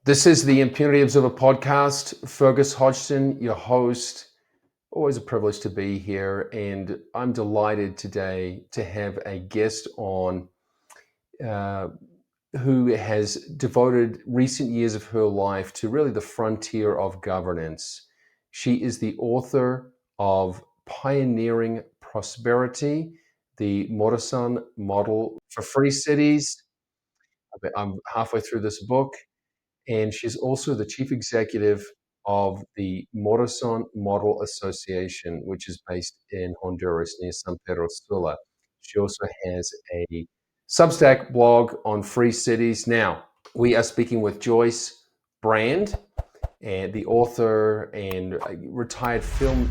This is the Impunity Observer podcast. Fergus Hodgson, your host. Always a privilege to be here, and I'm delighted today to have a guest on uh, who has devoted recent years of her life to really the frontier of governance. She is the author of Pioneering Prosperity, the Morazán Model for Free Cities. I'm halfway through this book. And she's also the chief executive of the Morazán Model Association, which is based in Honduras near San Pedro Sula. She also has a Substack blog on free cities. Now, we are speaking with Joyce Brand, and the author and retired film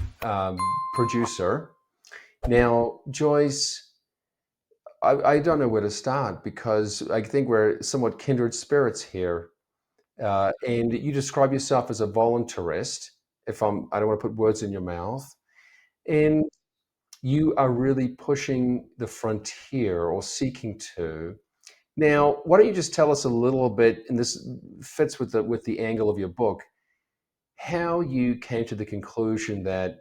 producer. Now, Joyce, I don't know where to start because I think we're somewhat kindred spirits here. And you describe yourself as a voluntarist. I don't want to put words in your mouth, and you are really pushing the frontier or seeking to. Now, why don't you just tell us a little bit, and this fits with the angle of your book, how you came to the conclusion that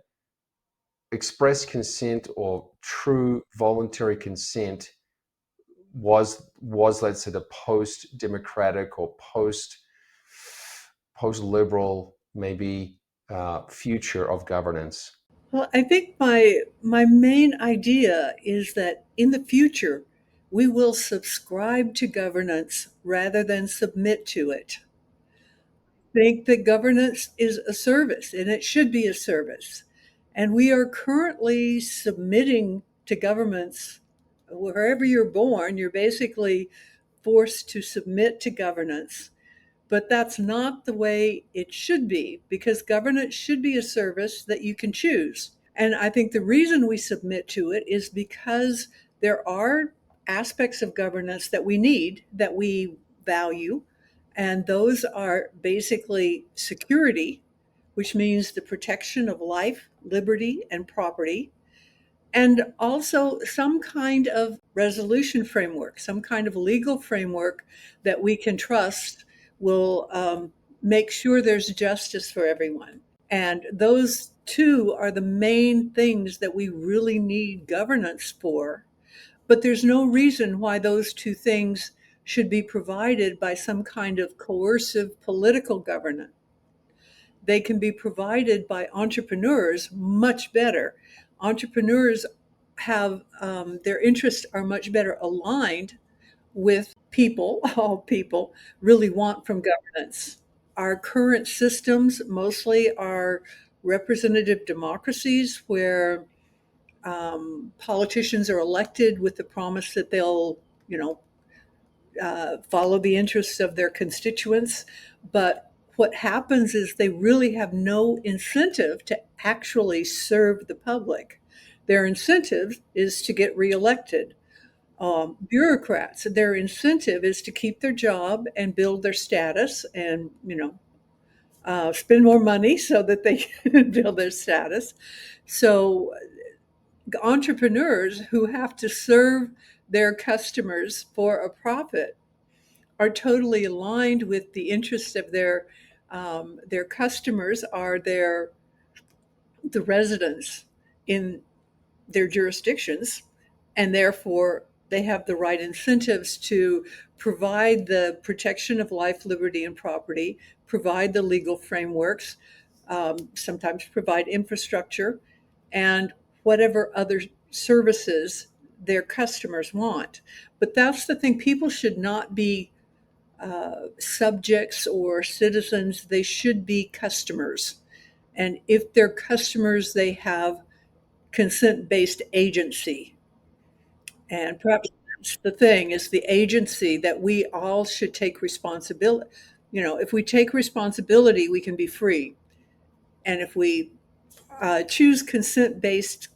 express consent or true voluntary consent was let's say the post democratic or post liberal maybe future of governance. Well, I think my main idea is that in the future, we will subscribe to governance rather than submit to it. Think that governance is a service and it should be a service. And we are currently submitting to governments. Wherever you're born, you're basically forced to submit to governance. But that's not the way it should be, because governance should be a service that you can choose. And I think the reason we submit to it is because there are aspects of governance that we need, that we value, and those are basically security, which means the protection of life, liberty, and property, and also some kind of resolution framework, some kind of legal framework that we can trust will make sure there's justice for everyone. And those two are the main things that we really need governance for. But there's no reason why those two things should be provided by some kind of coercive political governance. They can be provided by entrepreneurs much better. Entrepreneurs have their interests are much better aligned with people. All people really want from governance. Our current systems mostly are representative democracies where politicians are elected with the promise that they'll, you know, follow the interests of their constituents. But what happens is they really have no incentive to actually serve the public. Their incentive is to get reelected. Bureaucrats, their incentive is to keep their job and build their status and, spend more money so that they can build their status. So entrepreneurs who have to serve their customers for a profit are totally aligned with the interests of their customers are the residents in their jurisdictions, and therefore they have the right incentives to provide the protection of life, liberty, and property, provide the legal frameworks, sometimes provide infrastructure, and whatever other services their customers want. But that's the thing, people should not be subjects or citizens, they should be customers. And if they're customers, they have consent based agency. And perhaps that's the thing is the agency that we all should take responsibility. If we take responsibility, we can be free. And if we choose consent based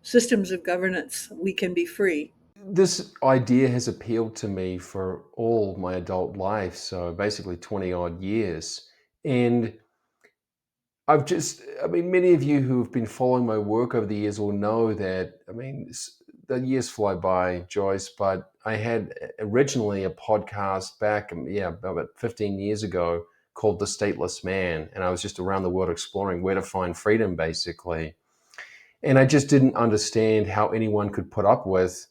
systems of governance, we can be free. This idea has appealed to me for all my adult life, so basically 20 odd years. And many of you who have been following my work over the years will know that, the years fly by, Joyce, but I had originally a podcast back, about 15 years ago called The Stateless Man. And I was just around the world exploring where to find freedom, basically. And I just didn't understand how anyone could put up with,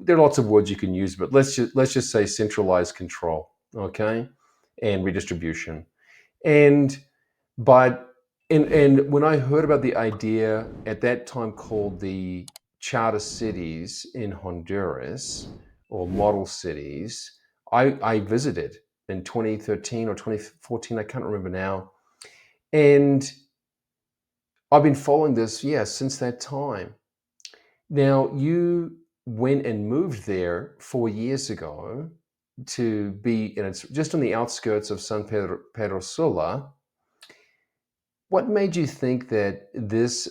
there are lots of words you can use, but let's just say centralized control, okay, and redistribution. And but and when I heard about the idea at that time called the charter cities in Honduras or model cities, I visited in 2013 or 2014, I can't remember now. And I've been following this, yeah, since that time. Now, you went and moved there 4 years ago to be, and it's just on the outskirts of San Pedro Sula. What made you think that these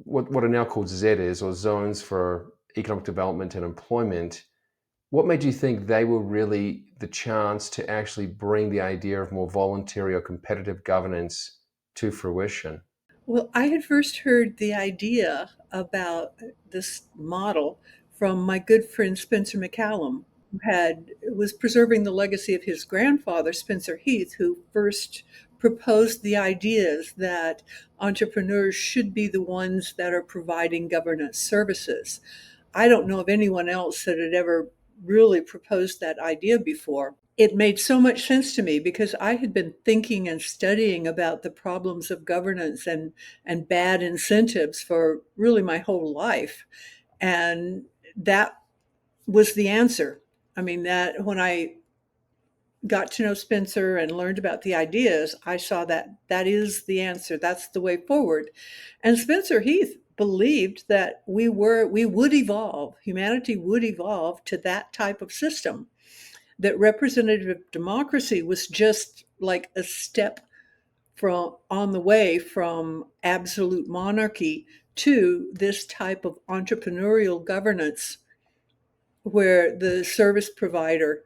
what are now called ZEDEs, or zones for economic development and employment, what made you think they were really the chance to actually bring the idea of more voluntary or competitive governance to fruition? Well, I had first heard the idea about this model from my good friend Spencer McCallum, who was preserving the legacy of his grandfather, Spencer Heath, who first proposed the ideas that entrepreneurs should be the ones that are providing governance services. I don't know of anyone else that had ever really proposed that idea before. It made so much sense to me because I had been thinking and studying about the problems of governance and bad incentives for really my whole life. And that was the answer. I mean, that when I got to know Spencer and learned about the ideas, I saw that that is the answer. That's the way forward. And Spencer Heath believed that we would evolve, humanity would evolve to that type of system, that representative democracy was just like a step from on the way from absolute monarchy to this type of entrepreneurial governance where the service provider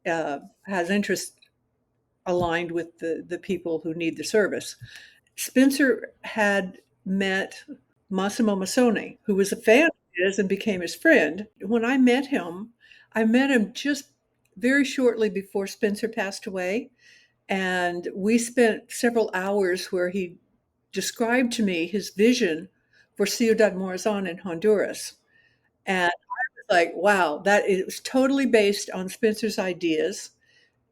has interest aligned with the people who need the service. Spencer had met Massimo Massone, who was a fan of his and became his friend. When I met him just very shortly before Spencer passed away. And we spent several hours where he described to me his vision for Ciudad Morazán in Honduras. And I was like, wow, that it was totally based on Spencer's ideas.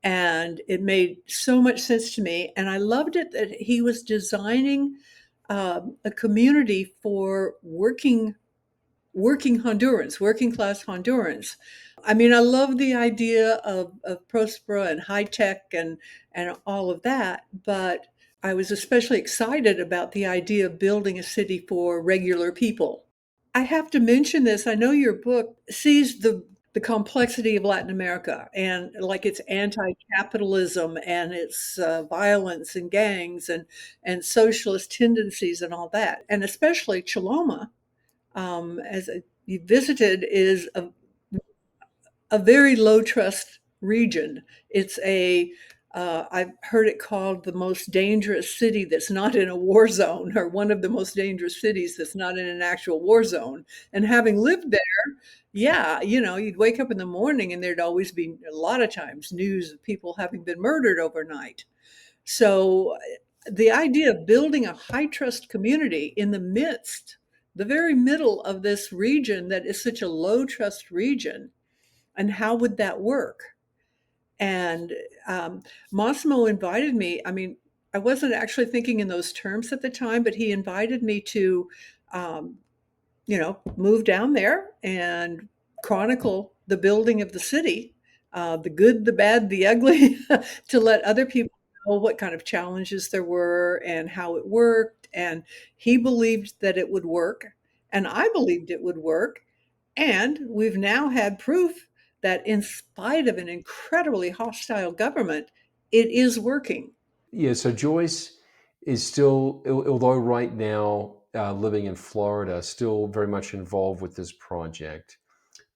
And it made so much sense to me. And I loved it that he was designing a community for working Hondurans, working class Hondurans. I mean, I love the idea of Prospera and high tech and all of that, but I was especially excited about the idea of building a city for regular people. I have to mention this. I know your book sees the complexity of Latin America and like its anti-capitalism and its violence and gangs and socialist tendencies and all that, and especially Choloma, you visited, is a very low trust region. It's I've heard it called the most dangerous city that's not in a war zone, or one of the most dangerous cities that's not in an actual war zone. And having lived there, yeah, you'd wake up in the morning and there'd always be a lot of times news of people having been murdered overnight. So the idea of building a high trust community in the very middle of this region that is such a low trust region, and how would that work? And Massimo invited me. I mean, I wasn't actually thinking in those terms at the time, but he invited me to, um, move down there and chronicle the building of the city, the good, the bad, the ugly, to let other people know what kind of challenges there were and how it worked. And he believed that it would work, and I believed it would work. And we've now had proof that in spite of an incredibly hostile government, it is working. Yeah, so Joyce is still, although right now living in Florida, still very much involved with this project.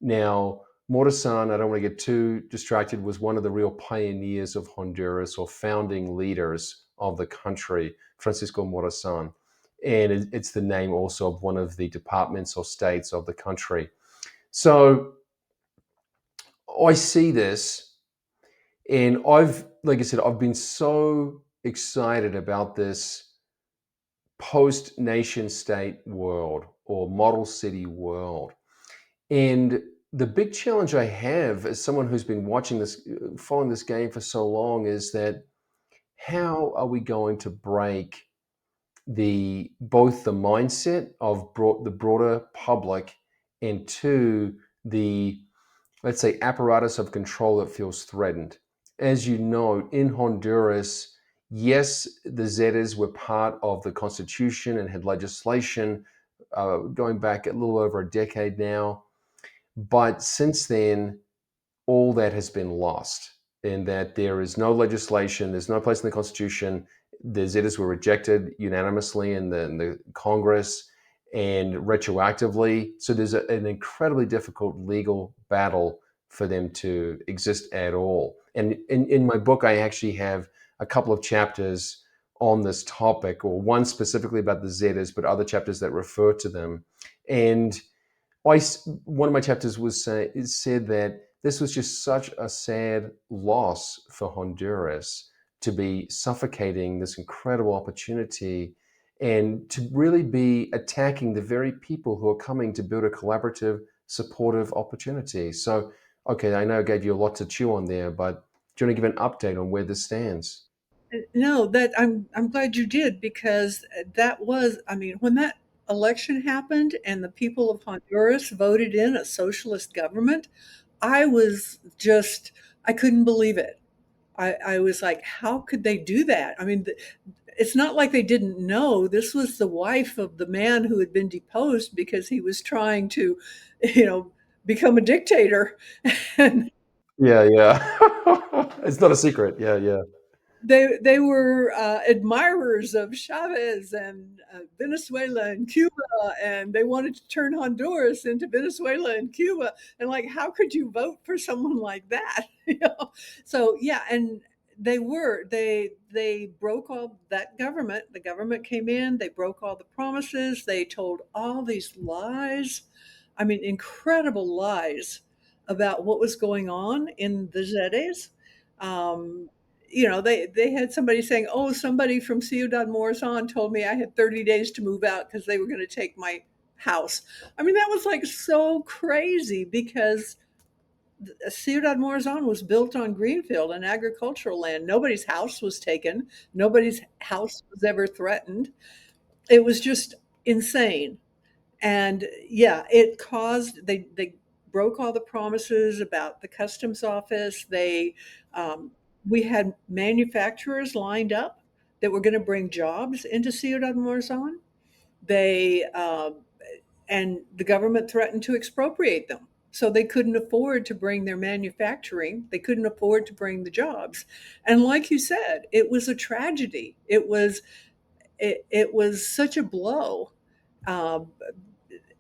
Now, Morazán, I don't want to get too distracted, was one of the real pioneers of Honduras, or founding leaders of the country, Francisco Morazán. And it's the name also of one of the departments or states of the country. So I see this, And like I said, I've been so excited about this post nation state world or model city world. And the big challenge I have as someone who's been watching this, following this game for so long, is that how are we going to break both the mindset of the broader public and two, the, let's say, apparatus of control that feels threatened. As you know, in Honduras, yes, the ZEDEs were part of the constitution and had legislation going back a little over a decade now. But since then, all that has been lost, in that there is no legislation, there's no place in the Constitution. The ZEDEs were rejected unanimously in the Congress and retroactively. So there's an incredibly difficult legal battle for them to exist at all. And in my book, I actually have a couple of chapters on this topic, or one specifically about the ZEDEs, but other chapters that refer to them. And one of my chapters said that this was just such a sad loss for Honduras, to be suffocating this incredible opportunity and to really be attacking the very people who are coming to build a collaborative, supportive opportunity. So, okay, I know I gave you a lot to chew on there, but do you want to give an update on where this stands? No, that I'm glad you did, because that was, I mean, when that election happened and the people of Honduras voted in a socialist government, I was just, I couldn't believe it. I was like, how could they do that? I mean, it's not like they didn't know. This was the wife of the man who had been deposed because he was trying to, you know, become a dictator. And Yeah, yeah. It's not a secret. Yeah, yeah. they were admirers of Chavez and Venezuela and Cuba, and they wanted to turn Honduras into Venezuela and Cuba. And like, how could you vote for someone like that? You know? So yeah, and they broke all that government. The government came in, they broke all the promises, they told all these lies. I mean, incredible lies about what was going on in the ZEDEs. Um, they had somebody saying, "Oh, somebody from Ciudad Morazán told me I had 30 days to move out because they were going to take my house." I mean, that was like so crazy, because Ciudad Morazán was built on greenfield and agricultural land. Nobody's house was taken. Nobody's house was ever threatened. It was just insane. And yeah, it caused, they broke all the promises about the customs office. Um, we had manufacturers lined up that were going to bring jobs into Ciudad Morazan. They and the government threatened to expropriate them. So they couldn't afford to bring their manufacturing. They couldn't afford to bring the jobs. And like you said, it was a tragedy. It was such a blow. Um,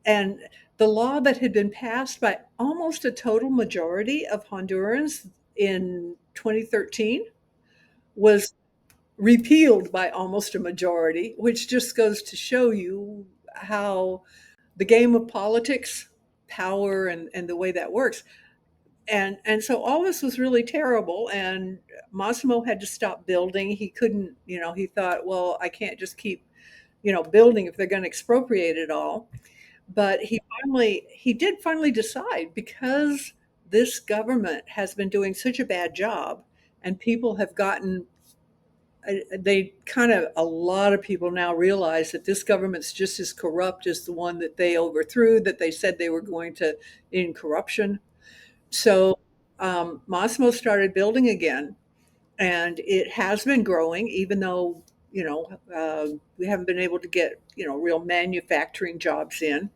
and the law that had been passed by almost a total majority of Hondurans in 2013 was repealed by almost a majority, which just goes to show you how the game of politics, power, and the way that works. And so all this was really terrible. And Massimo had to stop building. He couldn't, he thought, well, I can't just keep, building if they're going to expropriate it all. But he did finally decide, because this government has been doing such a bad job, and people have gotten, they kind of, a lot of people now realize that this government's just as corrupt as the one that they overthrew, that they said they were going to end corruption. So Massimo started building again, and it has been growing, even though, we haven't been able to get, real manufacturing jobs in.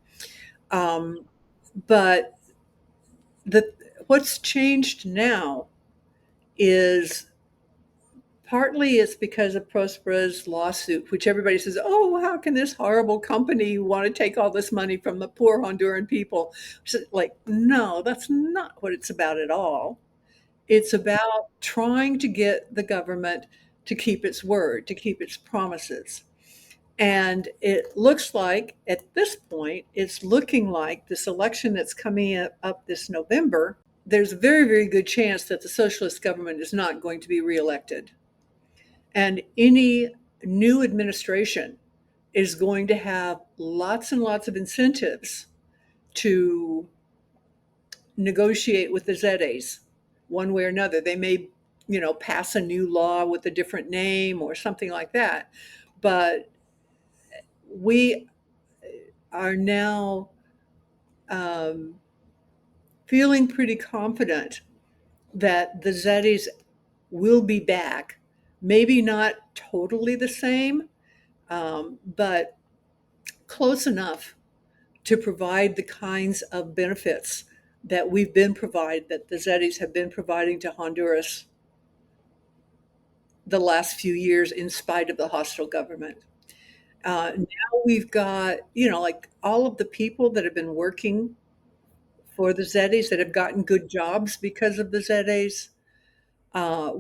Um, but the what's changed now is, partly it's because of Prosperous lawsuit, which everybody says, "Oh, how can this horrible company want to take all this money from the poor Honduran people?" So, like, no, that's not what it's about at all. It's about trying to get the government to keep its word, to keep its promises. And it looks like, at this point, it's looking like this election that's coming up this November, there's a very, very good chance that the socialist government is not going to be reelected. And any new administration is going to have lots and lots of incentives to negotiate with the ZEDEs one way or another. They may, pass a new law with a different name or something like that. But we are now um, feeling pretty confident that the ZEDEs will be back. Maybe not totally the same, but close enough to provide the kinds of benefits that that the ZEDEs have been providing to Honduras the last few years in spite of the hostile government. Now we've got, like all of the people that have been working for the ZEDEs that have gotten good jobs because of the ZEDEs.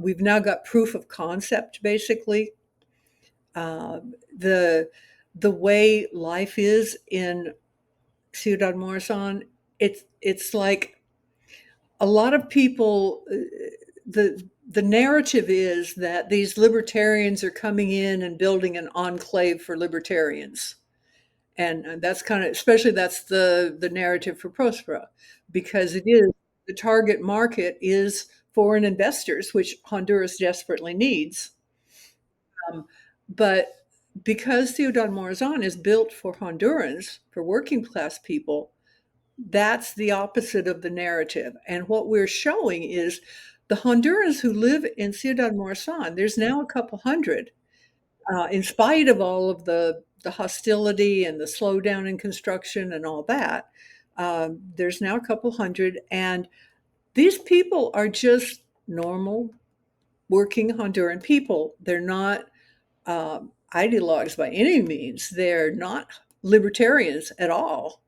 We've now got proof of concept, basically. Uh, the the way life is in Ciudad Morazán, it's like a lot of people. The narrative is that these libertarians are coming in and building an enclave for libertarians, and that's kind of, especially that's the narrative for Prospera, because it is the target market is foreign investors, which Honduras desperately needs. But because Ciudad Morazán is built for Hondurans, for working class people, that's the opposite of the narrative. And what we're showing is the Hondurans who live in Ciudad Morazán, there's now a couple hundred, in spite of all of the hostility and the slowdown in construction and all that. There's now a couple hundred, and these people are just normal working Honduran people. They're not ideologues by any means. They're not libertarians at all.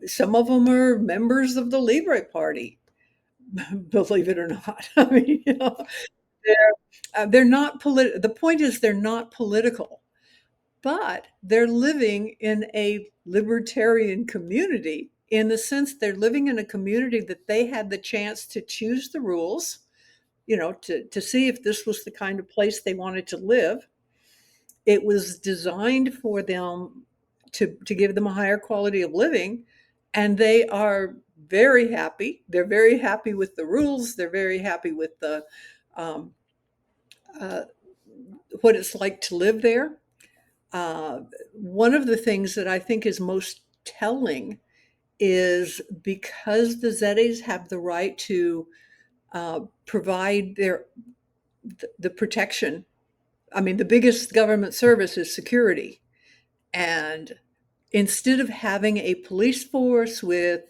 Some of them are members of the Libre Party, believe it or not. I mean, they're not political. The point is, they're not political, but they're living in a libertarian community in the sense they're living in a community that they had the chance to choose the rules, to see if this was the kind of place they wanted to live. It was designed for them to give them a higher quality of living, and they are very happy. They're very happy with the rules. They're very happy with the um, uh, what it's like to live there. One of the things that I think is most telling is because the ZEDEs have the right to provide the protection. I mean, the biggest government service is security. And instead of having a police force with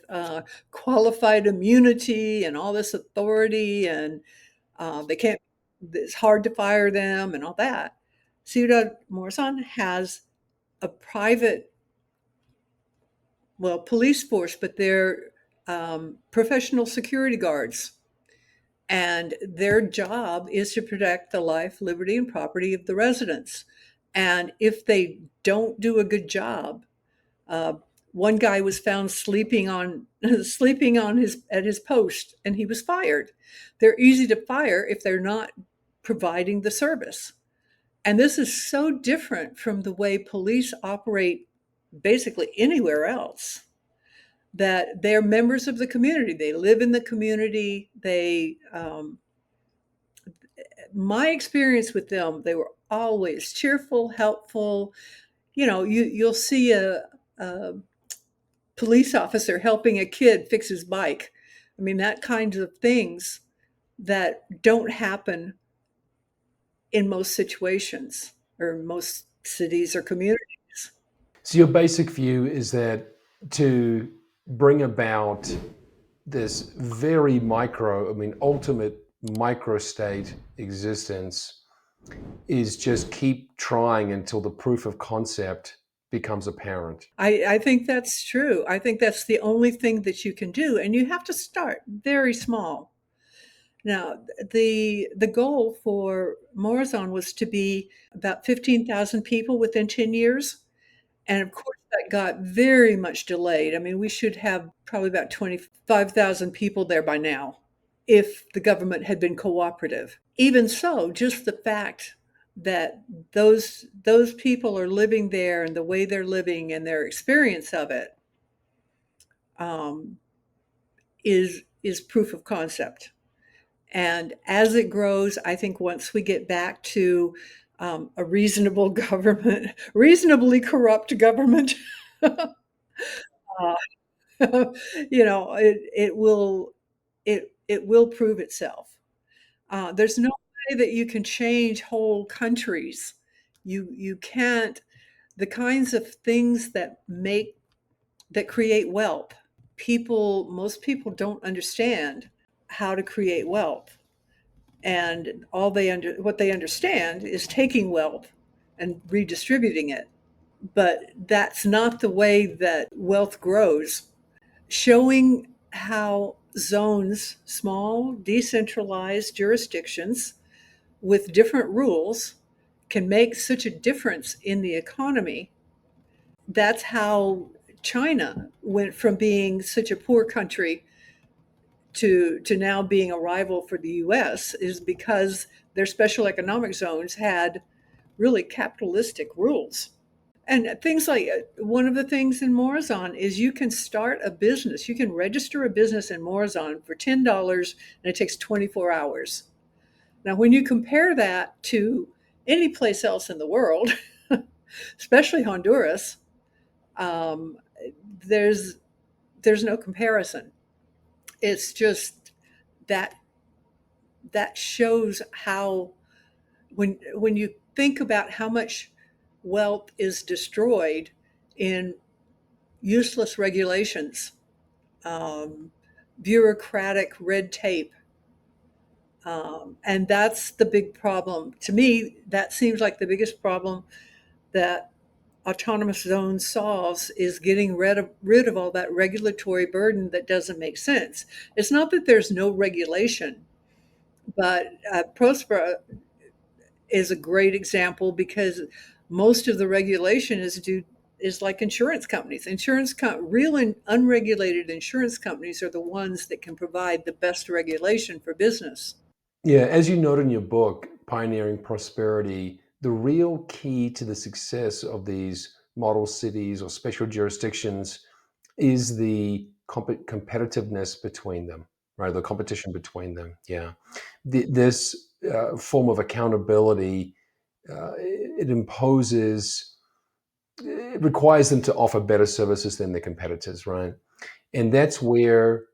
qualified immunity and all this authority, and they can't, it's hard to fire them and all that, Ciudad Morazán has a private, well, police force, but they're professional security guards. And their job is to protect the life, liberty, and property of the residents. And if they don't do a good job, uh, one guy was found sleeping on sleeping on his at his post, and he was fired. They're easy to fire if they're not providing the service. And this is so different from the way police operate basically anywhere else, that they're members of the community. They live in the community. My experience with them, they were always cheerful, helpful. You'll see a police officer helping a kid fix his bike. I mean, that kinds of things that don't happen in most situations or most cities or communities. So your basic view is that to bring about this very micro, I mean, ultimate microstate existence is just keep trying until the proof of concept becomes apparent. I think that's true. I think that's the only thing that you can do, and you have to start very small. Now, the goal for Morazán was to be about 15,000 people within 10 years. And of course, that got very much delayed. I mean, we should have probably about 25,000 people there by now if the government had been cooperative. Even so, just the fact that those people are living there and the way they're living and their experience of it um, is proof of concept. And as it grows, I think once we get back to a reasonable government, reasonably corrupt government, uh, it will prove itself. There's no way that you can change whole countries. You can't. The kinds of things that create wealth. Most people don't understand how to create wealth, and what they understand is taking wealth and redistributing it. But that's not the way that wealth grows. Showing how zones, small, decentralized jurisdictions with different rules, can make such a difference in the economy. That's how China went from being such a poor country to now being a rival for the US, is because their special economic zones had really capitalistic rules. And things like one of the things in Morazán is you can start a business. You can register a business in Morazán for $10 and it takes 24 hours. Now, when you compare that to any place else in the world, especially Honduras, um, there's there's no comparison. It's just that that shows how when you think about how much wealth is destroyed in useless regulations, um, bureaucratic red tape. And that's the big problem. To me, that seems like the biggest problem that autonomous zone solves, is getting rid of all that regulatory burden that doesn't make sense. It's not that there's no regulation, but Prospera is a great example because most of the regulation is like insurance companies. Real and unregulated insurance companies are the ones that can provide the best regulation for business. Yeah, as you note in your book, Pioneering Prosperity, the real key to the success of these model cities or special jurisdictions is the competitiveness between them, right? The competition between them. Yeah. This form of accountability, it imposes, it requires them to offer better services than their competitors, right? And that's where,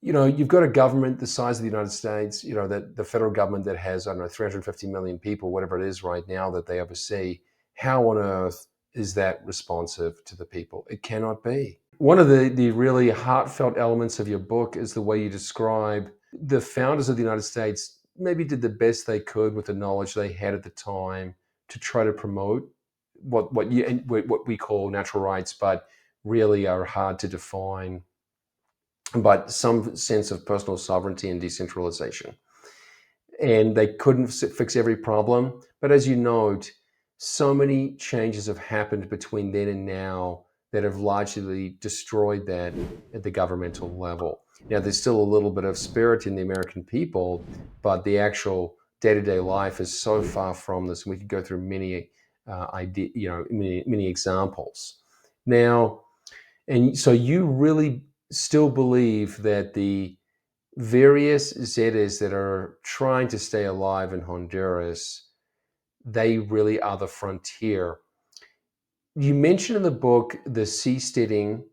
you've got a government the size of the United States, that the federal government that has, I don't know, 350 million people, whatever it is right now that they oversee. How on earth is that responsive to the people? It cannot be. One of the really heartfelt elements of your book is the way you describe the founders of the United States maybe did the best they could with the knowledge they had at the time to try to promote what we call natural rights, but really are hard to define, but some sense of personal sovereignty and decentralization. And they couldn't fix every problem. But as you note, so many changes have happened between then and now that have largely destroyed that at the governmental level. Now, there's still a little bit of spirit in the American people, but the actual day-to-day life is so far from this. And we could go through many many examples. Now, and so you really still believe that the various ZEDEs that are trying to stay alive in Honduras, they really are the frontier. You mentioned in the book the seasteading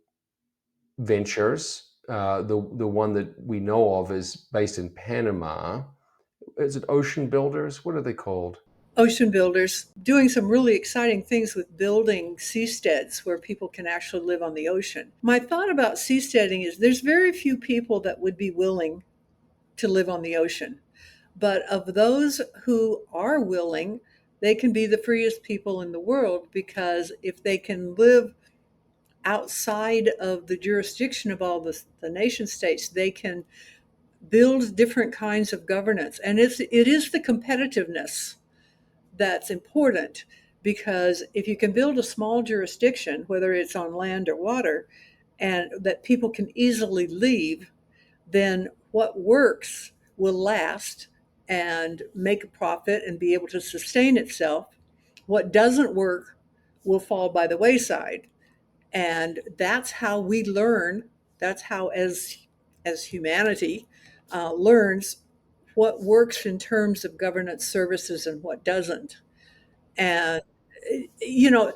ventures. The one that we know of is based in Panama. Is it Ocean Builders? What are they called? Ocean builders doing some really exciting things with building seasteads where people can actually live on the ocean. My thought about seasteading is there's very few people that would be willing to live on the ocean. But of those who are willing, they can be the freest people in the world, because if they can live outside of the jurisdiction of all the nation states, they can build different kinds of governance. And it is the competitiveness that's important, because if you can build a small jurisdiction, whether it's on land or water, and that people can easily leave, then what works will last and make a profit and be able to sustain itself. What doesn't work will fall by the wayside. And that's how we learn. That's how, as humanity, learns what works in terms of governance services and what doesn't. And you know,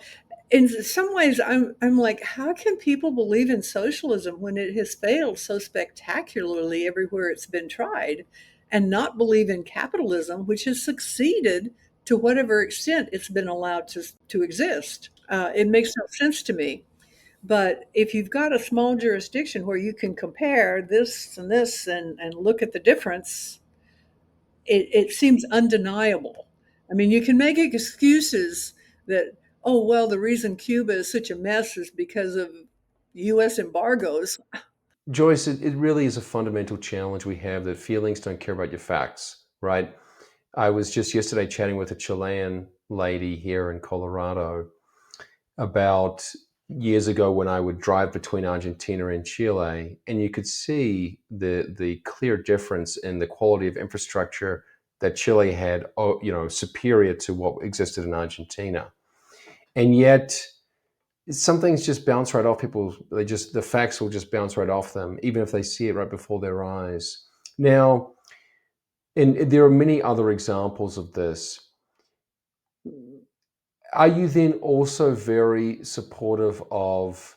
in some ways, I'm like, how can people believe in socialism when it has failed so spectacularly everywhere it's been tried, and not believe in capitalism, which has succeeded to whatever extent it's been allowed to exist? It makes no sense to me. But if you've got a small jurisdiction where you can compare this and look at the difference, it seems undeniable. I mean, you can make excuses that, oh, well, the reason Cuba is such a mess is because of US embargoes. Joyce, it really is a fundamental challenge we have that feelings don't care about your facts, right? I was just yesterday chatting with a Chilean lady here in Colorado about years ago when I would drive between Argentina and Chile, and you could see the clear difference in the quality of infrastructure that Chile had, superior to what existed in Argentina. And yet, some things just bounce right off people. The facts will just bounce right off them, even if they see it right before their eyes. Now, and there are many other examples of this. Are you then also very supportive of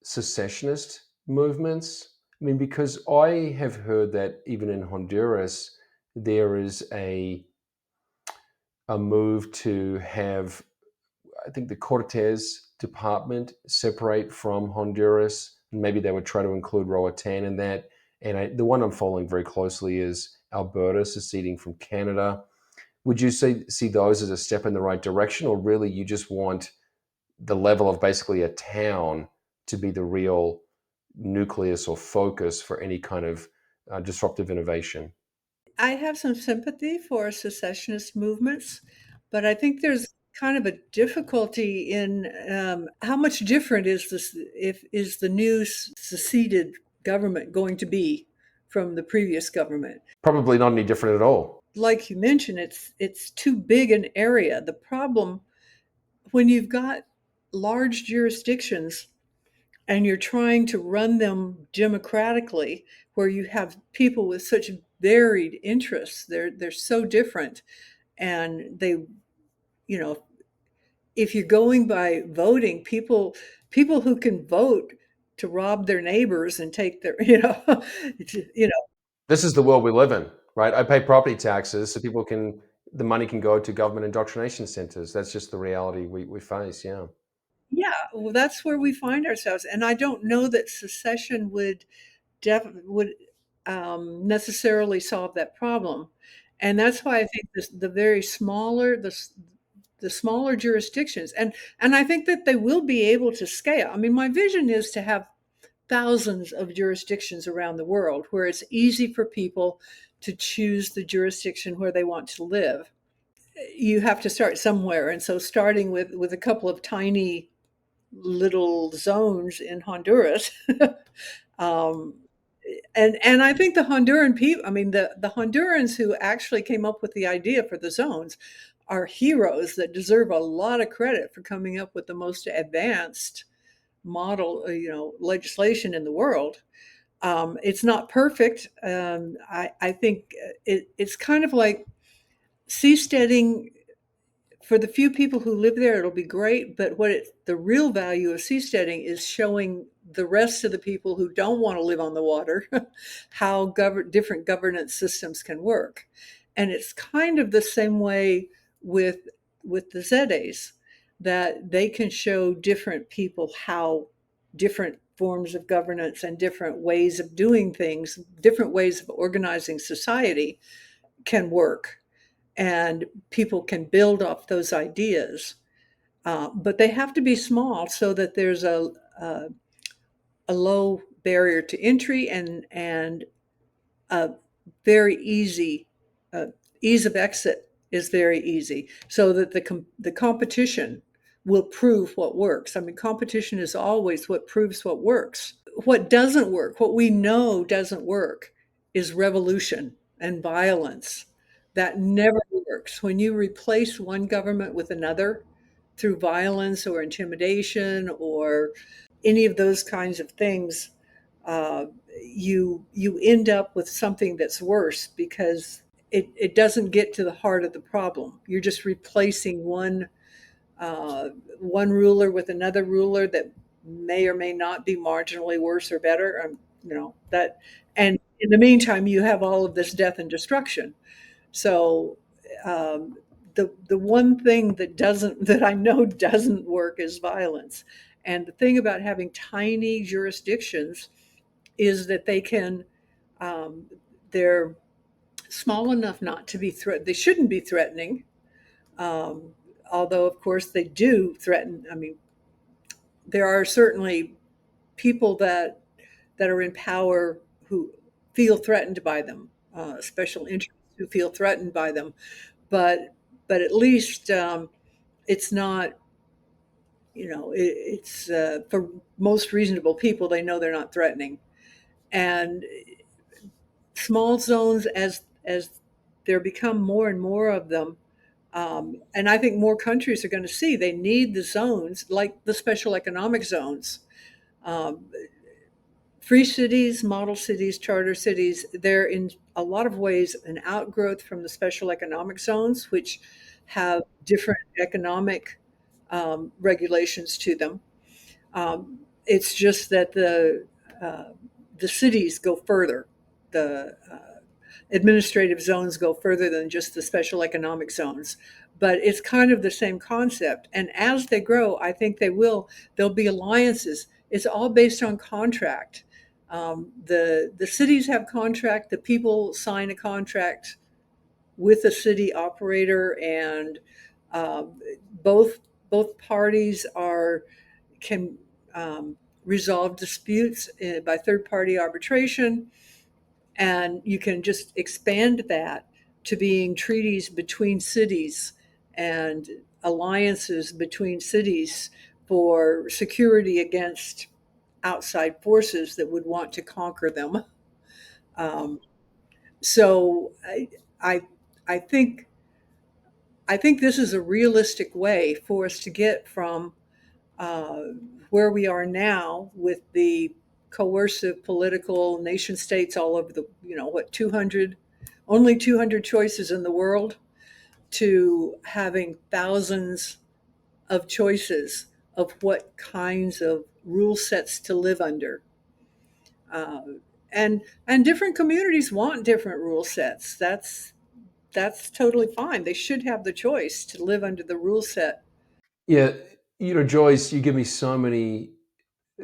secessionist movements? I mean, because I have heard that even in Honduras, there is a move to have, I think, the Cortes department separate from Honduras. And maybe they would try to include Roatan in that. And the one I'm following very closely is Alberta seceding from Canada. Would you see those as a step in the right direction, or really you just want the level of basically a town to be the real nucleus or focus for any kind of disruptive innovation? I have some sympathy for secessionist movements, but I think there's kind of a difficulty in how much different is this if is the new seceded government going to be from the previous government. Probably not any different at all. Like you mentioned, it's too big an area. The problem when you've got large jurisdictions and you're trying to run them democratically, where you have people with such varied interests, they're so different, and you know, if you're going by voting, people who can vote to rob their neighbors and take their, you know, This is the world we live in, right? I pay property taxes so people can, the money can go to government indoctrination centers. That's just the reality we face. Yeah. yeah, well, that's where we find ourselves, and I don't know that secession would necessarily solve that problem. And that's why I think the very smaller the smaller jurisdictions, and I think that they will be able to scale. I mean, my vision is to have thousands of jurisdictions around the world where it's easy for people to choose the jurisdiction where they want to live. You have to start somewhere, and so starting with a couple of tiny little zones in Honduras. um, and I think the Honduran people, I mean, the Hondurans who actually came up with the idea for the zones are heroes that deserve a lot of credit for coming up with the most advanced model, legislation in the world. It's not perfect. I think it's kind of like seasteading for the few people who live there, it'll be great. But the real value of seasteading is showing the rest of the people who don't want to live on the water how different governance systems can work. And it's kind of the same way with the ZEDEs, that they can show different people how different forms of governance and different ways of doing things, different ways of organizing society can work, and people can build off those ideas. But they have to be small so that there's a low barrier to entry and a very easy uh, ease of exit is very easy, so that the competition will prove what works. I mean, competition is always what proves what works. What doesn't work, what we know doesn't work, is revolution and violence. That never works. When you replace one government with another through violence or intimidation or any of those kinds of things, uh, you end up with something that's worse, because it doesn't get to the heart of the problem. You're just replacing uh, one ruler with another ruler that may or may not be marginally worse or better. That, and in the meantime, you have all of this death and destruction. So um, the one thing that I know doesn't work is violence. And the thing about having tiny jurisdictions is that um, they're small enough not to be they shouldn't be threatening. Um, Although, of course, they do threaten. I mean, there are certainly people that are in power who feel threatened by them, special interests who feel threatened by them. But at least it's not. It's for most reasonable people, they know they're not threatening. And small zones, as there become more and more of them, and I think more countries are going to see they need the zones, like the special economic zones. Um, Free cities, model cities, charter cities, they're in a lot of ways an outgrowth from the special economic zones, which have different economic regulations to them. It's just that the cities go further. The administrative zones go further than just the special economic zones. But it's kind of the same concept. And as they grow, I think there'll be alliances. It's all based on contract. The cities have contract, the people sign a contract with a city operator, and um, both both parties can resolve disputes by third party arbitration, and you can just expand that to being treaties between cities and alliances between cities for security against outside forces that would want to conquer them. Um, so I, I think I think this is a realistic way for us to get from uh, where we are now with the coercive political nation states all over the, 200, only 200 choices in the world, to having thousands of choices of what kinds of rule sets to live under. Uh, and different communities want different rule sets. That's totally fine. They should have the choice to live under the rule set. Yeah, Joyce, you give me so many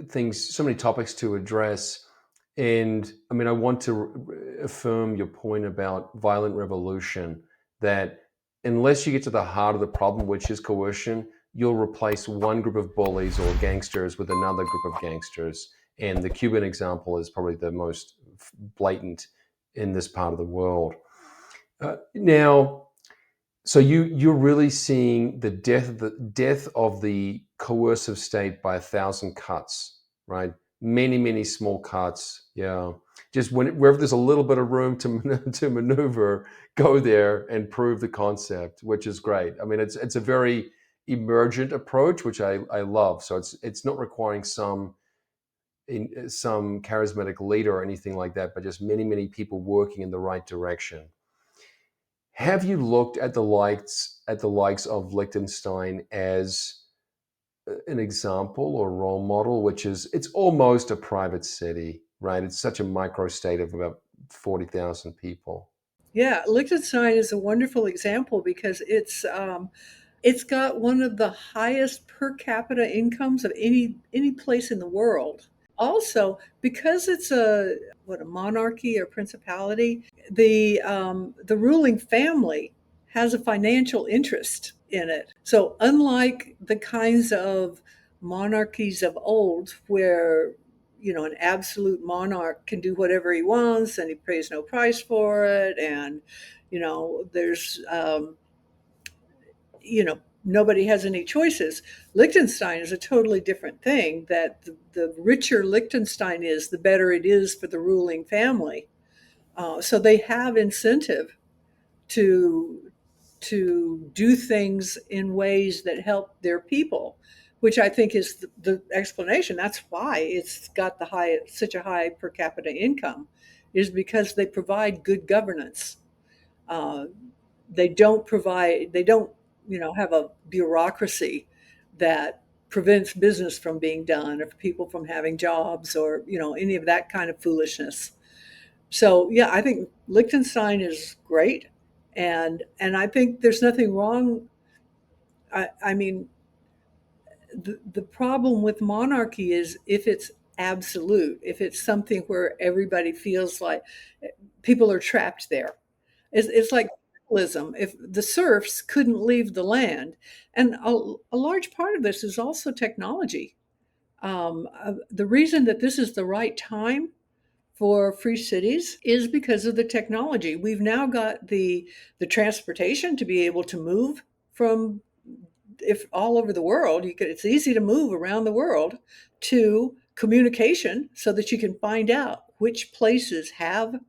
things, so many topics to address. And I mean, I want to affirm your point about violent revolution, that unless you get to the heart of the problem, which is coercion, you'll replace one group of bullies or gangsters with another group of gangsters. And the Cuban example is probably the most blatant in this part of the world. Now, so you're really seeing the death of the coercive state by 1,000 cuts, right? Many small cuts. Yeah, just wherever there's a little bit of room to maneuver, go there and prove the concept, which is great. I mean, it's a very emergent approach, which I love. So it's not requiring some charismatic leader or anything like that, but just many people working in the right direction. Have you looked at the likes of Liechtenstein as an example or role model, which is it's almost a private city, right? It's such a micro state of about 40,000 people. Yeah, Liechtenstein is a wonderful example because it's got one of the highest per capita incomes of any place in the world. Also, because it's a monarchy or principality, the ruling family has a financial interest in it. So unlike the kinds of monarchies of old, where an absolute monarch can do whatever he wants and he pays no price for it, and there's nobody has any choices. Liechtenstein is a totally different thing, that the richer Liechtenstein is, the better it is for the ruling family. So they have incentive to do things in ways that help their people, which I think is the explanation. That's why it's got such a high per capita income, is because they provide good governance. Uh, they don't, have a bureaucracy that prevents business from being done, or people from having jobs, or, any of that kind of foolishness. So yeah, I think Liechtenstein is great, and I think there's nothing wrong. I mean, the problem with monarchy is if it's absolute, if it's something where everybody feels like people are trapped there. It's like capitalism. If the serfs couldn't leave the land, and a large part of this is also technology. The reason that this is the right time for free cities is because of the technology. We've now got the transportation to be able to move from, if all over the world. It's easy to move around the world, to communication, so that you can find out which places have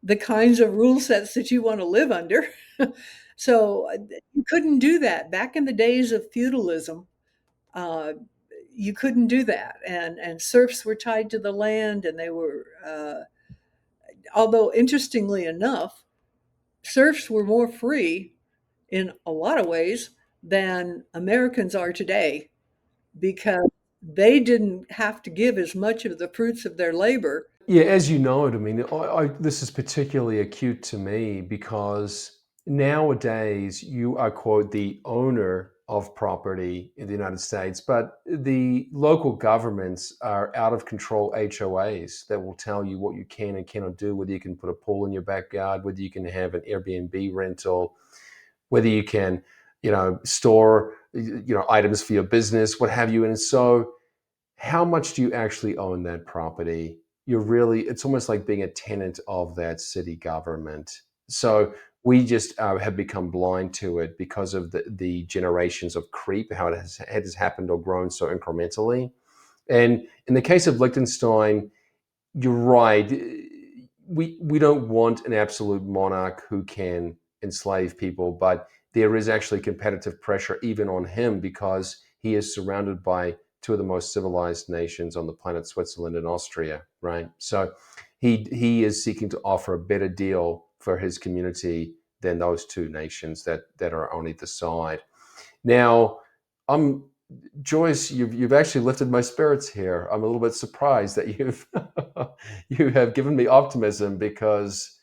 the kinds of rule sets that you want to live under. So you couldn't do that back in the days of feudalism. uh, you couldn't do that, and serfs were tied to the land, and they were, although interestingly enough, serfs were more free in a lot of ways than Americans are today, because they didn't have to give as much of the fruits of their labor. Yeah, as you know it, I mean, this is particularly acute to me because nowadays you are, quote, the owner of property in the United States, but the local governments are out of control HOAs that will tell you what you can and cannot do, whether you can put a pool in your backyard, whether you can have an Airbnb rental, whether you can, store, items for your business, what have you. And so how much do you actually own that property? It's almost like being a tenant of that city government. So we just have become blind to it because of the generations of creep, how it has happened or grown so incrementally. And in the case of Liechtenstein, you're right. We don't want an absolute monarch who can enslave people, but there is actually competitive pressure even on him because he is surrounded by two of the most civilized nations on the planet, Switzerland and Austria, right? So he is seeking to offer a better deal for his community than those two nations that are on either side. Now, I'm Joyce, you've actually lifted my spirits here. I'm a little bit surprised that you have given me optimism because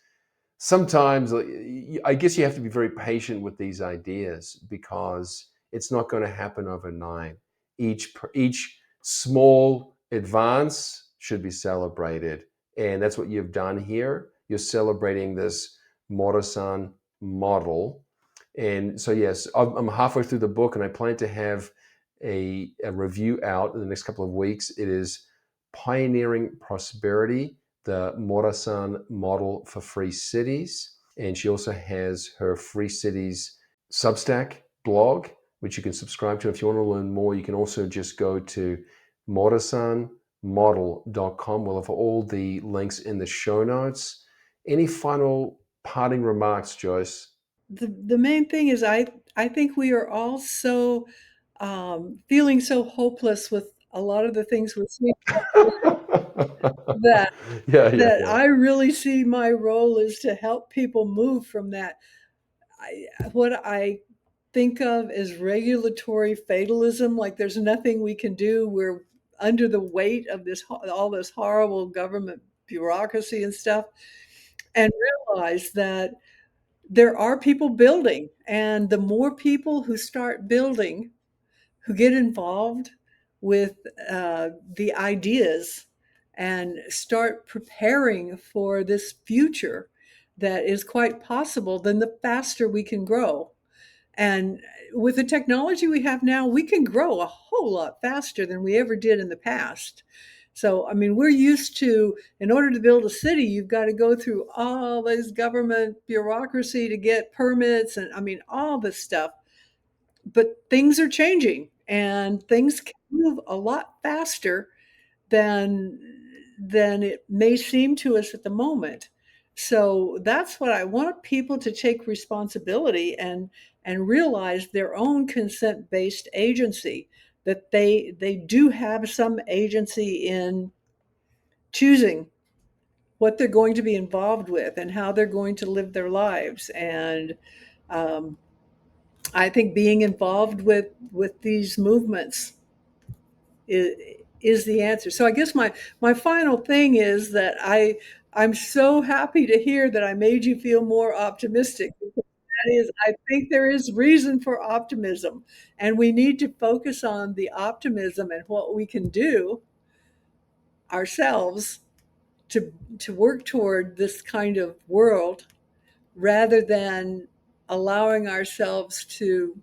sometimes I guess you have to be very patient with these ideas because it's not going to happen overnight. Each small advance should be celebrated, and that's what you've done here. You're celebrating this Morazán model, and so yes, I'm halfway through the book, and I plan to have a review out in the next couple of weeks. It is Pioneering Prosperity, the Morazán Model for Free Cities. And she also has her Free Cities Substack blog, which you can subscribe to. If you want to learn more, you can also just go to morazanmodel.com. We'll have all the links in the show notes. Any final parting remarks, Joyce? The main thing is, I think we are all so, feeling so hopeless with a lot of the things we're seeing, that Yeah. I really see my role is to help people move from that. What I think of as regulatory fatalism, like there's nothing we can do. We're under the weight of all this horrible government bureaucracy and stuff, and realize that there are people building, and the more people who start building, who get involved with, the ideas, and start preparing for this future that is quite possible, then the faster we can grow. And with the technology we have now, we can grow a whole lot faster than we ever did in the past. So, I mean, we're used to, in order to build a city, you've got to go through all this government bureaucracy to get permits, and I mean, all this stuff. but things are changing and things can move a lot faster than it may seem to us at the moment. So that's what I want people to take responsibility and realize their own consent-based agency, that they do have some agency in choosing what they're going to be involved with and how they're going to live their lives. And um, I think being involved with these movements is, is the answer. So I guess my final thing is that I'm so happy to hear that I made you feel more optimistic. That is, I think there is reason for optimism, and we need to focus on the optimism and what we can do ourselves to work toward this kind of world rather than allowing ourselves to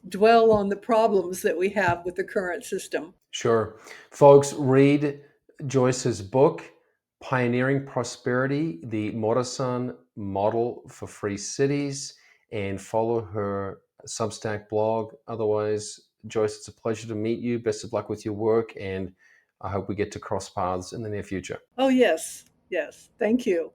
dwell on the problems that we have with the current system. Sure. Folks, read Joyce's book, Pioneering Prosperity, the Morazán Model for Free Cities, and follow her Substack blog. Otherwise, Joyce, it's a pleasure to meet you. Best of luck with your work, and I hope we get to cross paths in the near future. Oh, yes, yes. Thank you.